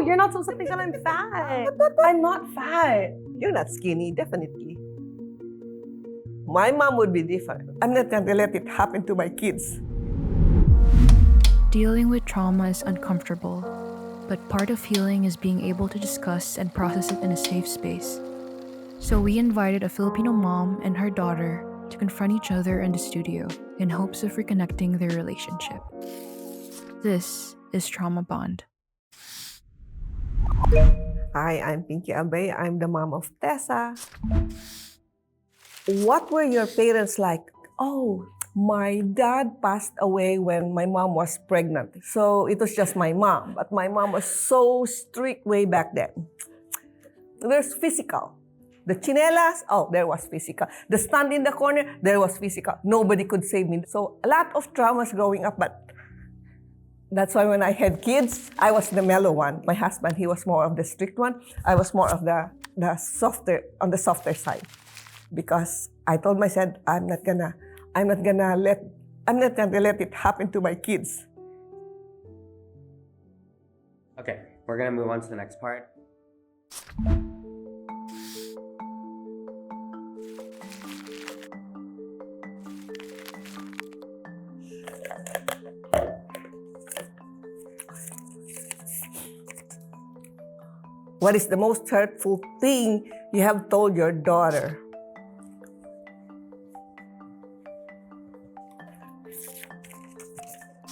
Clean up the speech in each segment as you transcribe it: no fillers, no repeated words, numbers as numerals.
you're not supposed to think that I'm fat. I'm not fat. You're not skinny, definitely. My mom would be different. I'm not going to let it happen to my kids. Dealing with trauma is uncomfortable, but part of healing is being able to discuss and process it in a safe space. So we invited a Filipino mom and her daughter to confront each other in the studio in hopes of reconnecting their relationship. This is Trauma Bond. Hi, I'm Pinky Abay. I'm the mom of Tessa. What were your parents like? Oh, my dad passed away when my mom was pregnant. So it was just my mom. But my mom was so strict way back then. There's physical. The chinelas, oh, there was physical. The stand in the corner, there was physical. Nobody could save me. So a lot of traumas growing up, but that's why when I had kids, I was the mellow one. My husband, he was more of the strict one. I was more of the softer, on the softer side. Because I told myself, I'm not gonna let it happen to my kids. Okay, we're gonna move on to the next part. What is the most hurtful thing you have told your daughter?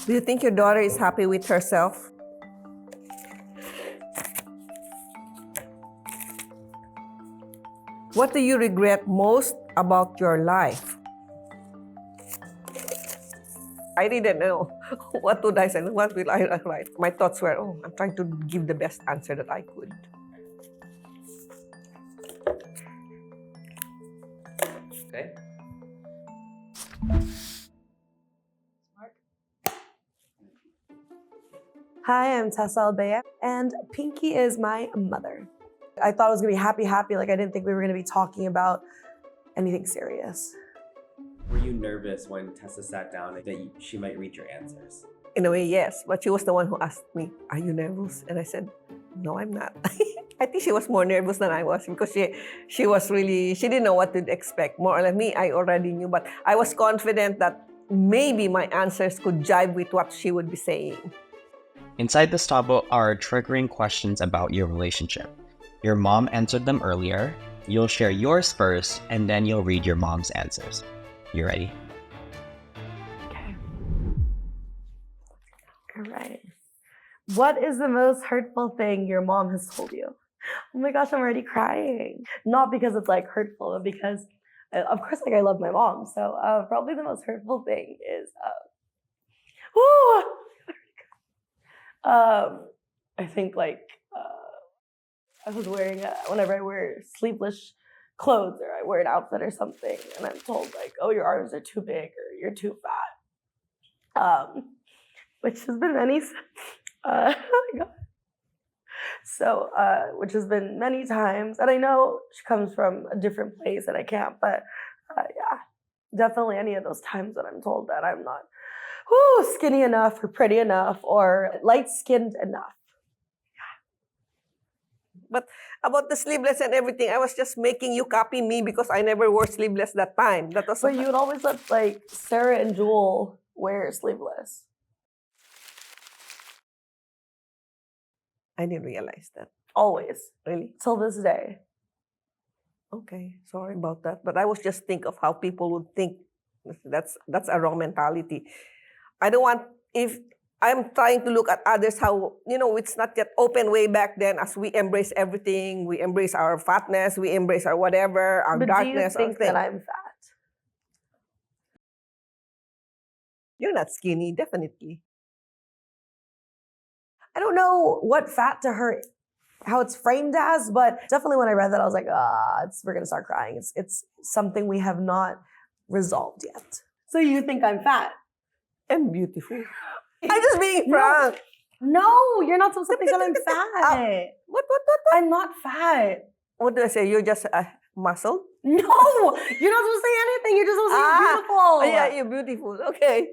Do you think your daughter is happy with herself? What do you regret most about your life? I didn't know. What would I say? What will I write? My thoughts were, oh, I'm trying to give the best answer that I could. Okay. Hi, I'm Tessa Albea, and Pinky is my mother. I thought it was gonna be happy. Like I didn't think we were gonna be talking about anything serious. Were you nervous when Tessa sat down that she might read your answers? In a way, yes. But she was the one who asked me, are you nervous? And I said, no, I'm not. I think she was more nervous than I was because she was really, she didn't know what to expect. More or less me, I already knew. But I was confident that maybe my answers could jive with what she would be saying. Inside this taboo are triggering questions about your relationship. Your mom answered them earlier. You'll share yours first, and then you'll read your mom's answers. You ready? Okay. All right. What is the most hurtful thing your mom has told you? Oh my gosh, I'm already crying. Not because it's like hurtful, but because, of course, like I love my mom. So probably the most hurtful thing is, I think like I was wearing whenever I wear sleeveless clothes or I wear an outfit or something, and I'm told like, "Oh, your arms are too big or you're too fat," which has been many. Oh my God. So, which has been many times, and I know she comes from a different place, and I can't, but yeah, definitely any of those times that I'm told that I'm not skinny enough or pretty enough or light-skinned enough. But about the sleeveless and everything, I was just making you copy me because I never wore sleeveless that time. That was But you would always let like Sarah and Jewel wear sleeveless. I didn't realize that. Always. Really? Till this day. Okay, sorry about that. But I was just think of how people would think. That's a wrong mentality. I don't want, if I'm trying to look at others, how, it's not yet open way back then as we embrace everything. We embrace our fatness, we embrace our whatever, our But darkness. do you think that I'm fat? You're not skinny, definitely. I don't know what fat to her, how it's framed as, but definitely when I read that, I was like, we're gonna start crying. It's something we have not resolved yet. So you think I'm fat? And beautiful. I'm just being frank. No, you're not supposed to think that I'm fat. What? I'm not fat. What do I say? You're just muscle? No, you're not supposed to say anything. You're just supposed to say you're beautiful. Yeah, you're beautiful. Okay.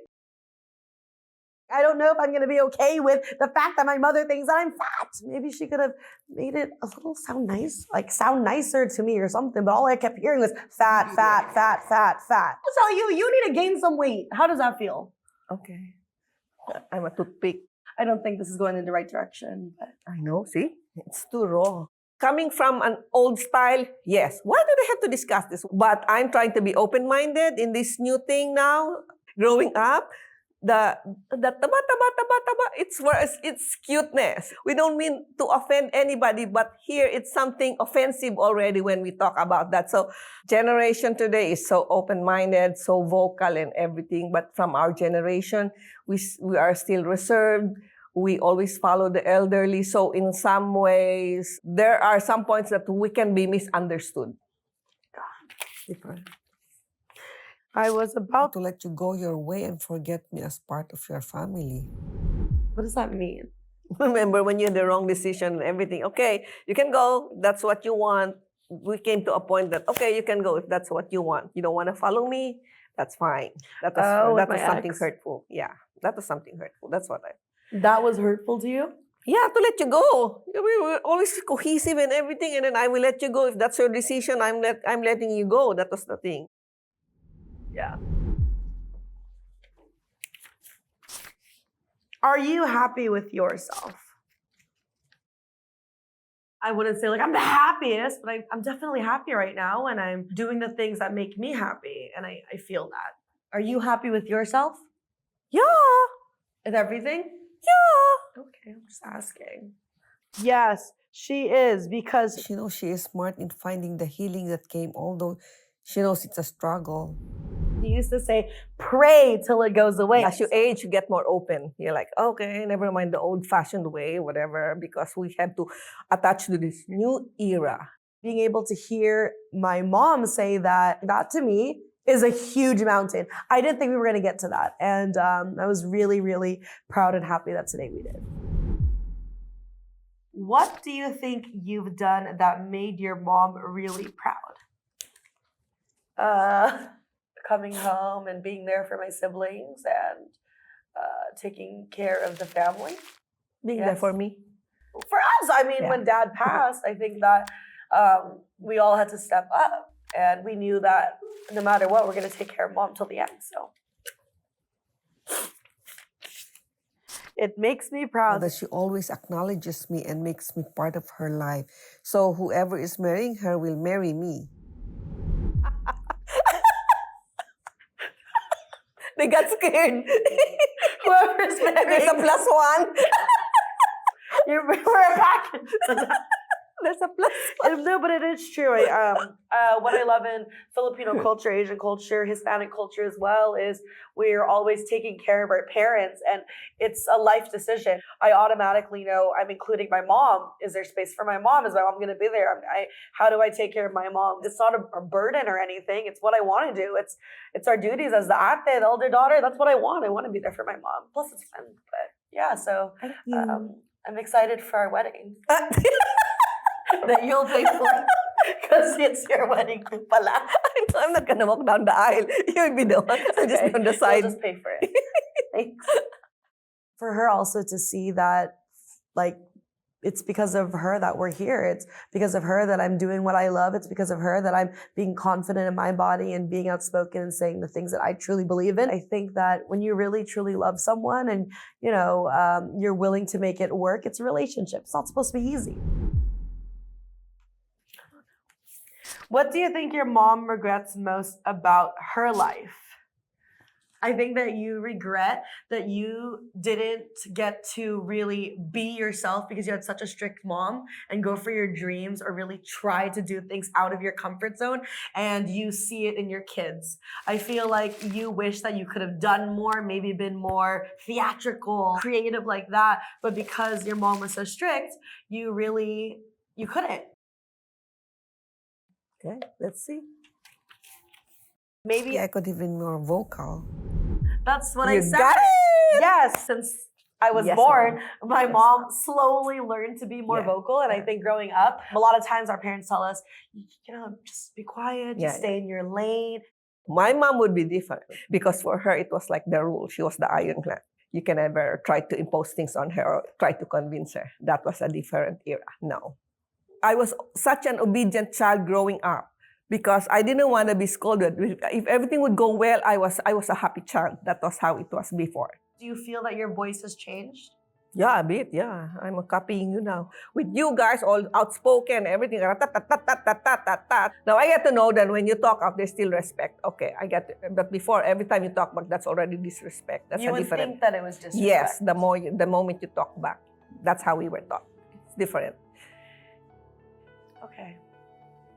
I don't know if I'm going to be okay with the fact that my mother thinks that I'm fat. Maybe she could have made it a little sound nicer to me or something. But all I kept hearing was fat, fat, fat, fat, fat. I'll tell you, you need to gain some weight. How does that feel? Okay. I'm a toothpick. I don't think this is going in the right direction. But I know, see? It's too raw. Coming from an old style, yes. Why do they have to discuss this? But I'm trying to be open-minded in this new thing now. Growing up, the taba, it's cuteness. We don't mean to offend anybody, but here it's something offensive already when we talk about that. So generation today is so open-minded, so vocal and everything. But from our generation, we are still reserved. We always follow the elderly. So in some ways, there are some points that we can be misunderstood. I was about To let you go your way and forget me as part of your family. What does that mean? Remember when you had the wrong decision and everything? Okay, you can go. That's what you want. We came to a point that, okay, you can go if that's what you want. You don't want to follow me? That's fine. That with was my something ex? hurtful. Yeah, that was something hurtful. That's what That was hurtful to you? Yeah, to let you go. We were always cohesive and everything, and then I will let you go. If that's your decision, I'm letting you go. That was the thing. Yeah. Are you happy with yourself? I wouldn't say I'm the happiest, but I'm definitely happy right now, and I'm doing the things that make me happy, and I feel that. Are you happy with yourself? Yeah, With everything? yeah. Okay, I'm just asking. Yes, she is, because She knows she is smart in finding the healing that came, although she knows it's a struggle. she used to say, pray till it goes away. As you age, you get more open. You're like, okay, never mind the old-fashioned way, whatever, because we have to attach to this new era. Being able to hear my mom say that to me is a huge mountain. I didn't think we were going to get to that. And I was really, really proud and happy that today we did. What do you think you've done that made your mom really proud? Coming home and being there for my siblings and taking care of the family. Being there for me. For us, I mean, Yeah. when Dad passed, I think that we all had to step up, and we knew that no matter what, we're going to take care of Mom till the end. So it makes me proud. That she always acknowledges me and makes me part of her life. So whoever is marrying her will marry me. They got scared. Whoever's married, There's a plus one. we're a package. There's a plus one. No, but it is true. What I love in Filipino culture, Asian culture, Hispanic culture as well is we're always taking care of our parents, and it's a life decision. I automatically know I'm including my mom. Is there space for my mom? Is my mom going to be there? How do I take care of my mom? It's not a burden or anything. It's what I want to do. It's our duties as the ate, the older daughter. That's what I want. I want to be there for my mom. Plus, it's fun. But yeah, so I'm excited for our wedding. That you'll pay for because it's your wedding too pala. I'm not gonna walk down the aisle. You'll be the one. I'm just on the You'll side. just pay for it. Thanks. For her also to see that, it's because of her that we're here. It's because of her that I'm doing what I love. It's because of her that I'm being confident in my body and being outspoken and saying the things that I truly believe in. I think that when you really, truly love someone and, you're willing to make it work, it's a relationship. It's not supposed to be easy. What do you think your mom regrets most about her life? I think that you regret that you didn't get to really be yourself because you had such a strict mom and go for your dreams or really try to do things out of your comfort zone, and you see it in your kids. I feel like you wish that you could have done more, maybe been more theatrical, creative like that, but because your mom was so strict, you couldn't. Okay, let's see. Maybe I could have been more vocal. that's what You I said. got it! Yes, since I was Yes, born, Mom. my Yes, mom slowly learned to be more Yeah. vocal. And I think growing up, a lot of times our parents tell us, just be quiet, just Yeah, stay in your lane. My mom would be different because for her, it was like the rule. She was the ironclad. You can never try to impose things on her or try to convince her. That was a different era. No. I was such an obedient child growing up because I didn't want to be scolded. If everything would go well, I was a happy child. That was how it was before. Do you feel that your voice has changed? Yeah, a bit, yeah. I'm copying you now. With you guys, all outspoken, everything. Now I get to know that when you talk out, there's still respect. Okay, I get it. But before, every time you talk back, that's already disrespect. That's You a would different. think that it was disrespect. Yes, the moment you talk back, that's how we were taught. It's different. Okay.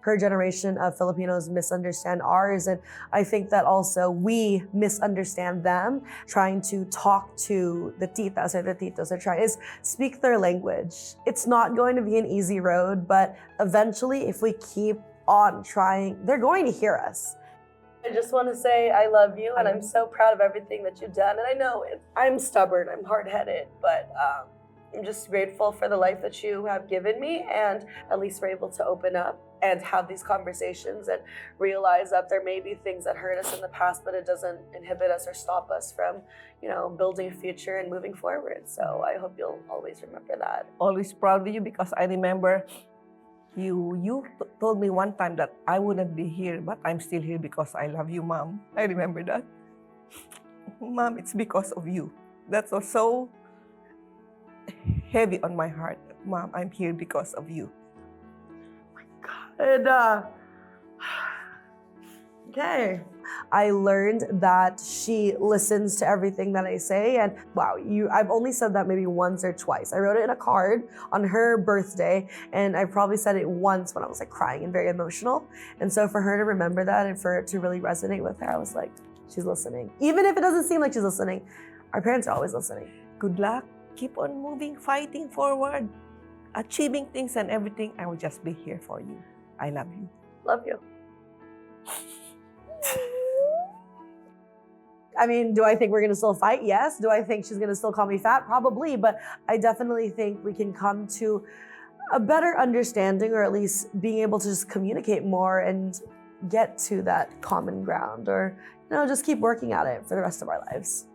Her generation of Filipinos misunderstand ours, and I think that also we misunderstand them. Trying to talk to the titas or the titos or try is speak their language. It's not going to be an easy road, but eventually, if we keep on trying, they're going to hear us. I just want to say I love you, and I'm so proud of everything that you've done. And I know I'm stubborn, I'm hard-headed, but I'm just grateful for the life that you have given me, and at least we're able to open up and have these conversations and realize that there may be things that hurt us in the past, but it doesn't inhibit us or stop us from, building a future and moving forward. So I hope you'll always remember that. Always proud of you because I remember you told me one time that I wouldn't be here, but I'm still here because I love you, Mom. I remember that. Mom, it's because of you. That was so heavy on my heart. Mom, I'm here because of you. And okay, I learned that she listens to everything that I say, and wow, I've only said that maybe once or twice. I wrote it in a card on her birthday, and I probably said it once when I was like crying and very emotional. And so for her to remember that and for it to really resonate with her, I was like, she's listening. Even if it doesn't seem like she's listening, our parents are always listening. Good luck. Keep on moving, fighting forward, achieving things and everything. I will just be here for you. I love you. Love you. I mean, do I think we're going to still fight? Yes. Do I think she's going to still call me fat? Probably. But I definitely think we can come to a better understanding, or at least being able to just communicate more and get to that common ground, or, just keep working at it for the rest of our lives.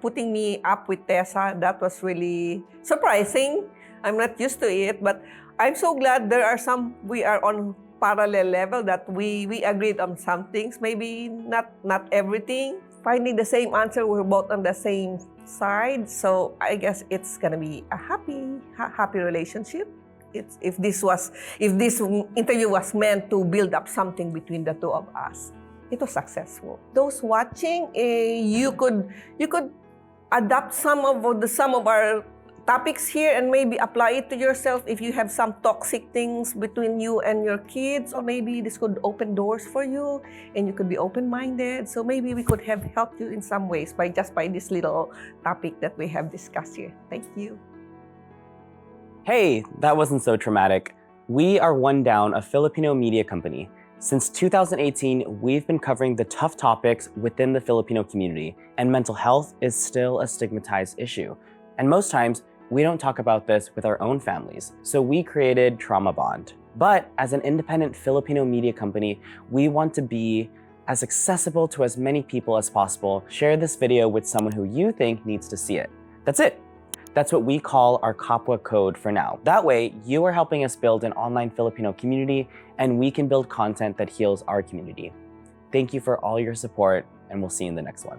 Putting me up with Tessa, that was really surprising. I'm not used to it, but I'm so glad we are on parallel level, that we agreed on some things, maybe not everything. Finding the same answer, we're both on the same side. So I guess it's gonna be a happy relationship. If this interview was meant to build up something between the two of us, it was successful. Those watching, you could adapt some of our topics here and maybe apply it to yourself if you have some toxic things between you and your kids, or maybe this could open doors for you and you could be open-minded. So maybe we could have helped you in some ways by this little topic that we have discussed here. Thank you. Hey, that wasn't so traumatic. We are One Down, a Filipino media company. Since 2018, we've been covering the tough topics within the Filipino community, and mental health is still a stigmatized issue. And most times, we don't talk about this with our own families. So we created Trauma Bond. But as an independent Filipino media company, we want to be as accessible to as many people as possible. Share this video with someone who you think needs to see it. That's it. That's what we call our Kapwa Code for now. That way, you are helping us build an online Filipino community, and we can build content that heals our community. Thank you for all your support, and we'll see you in the next one.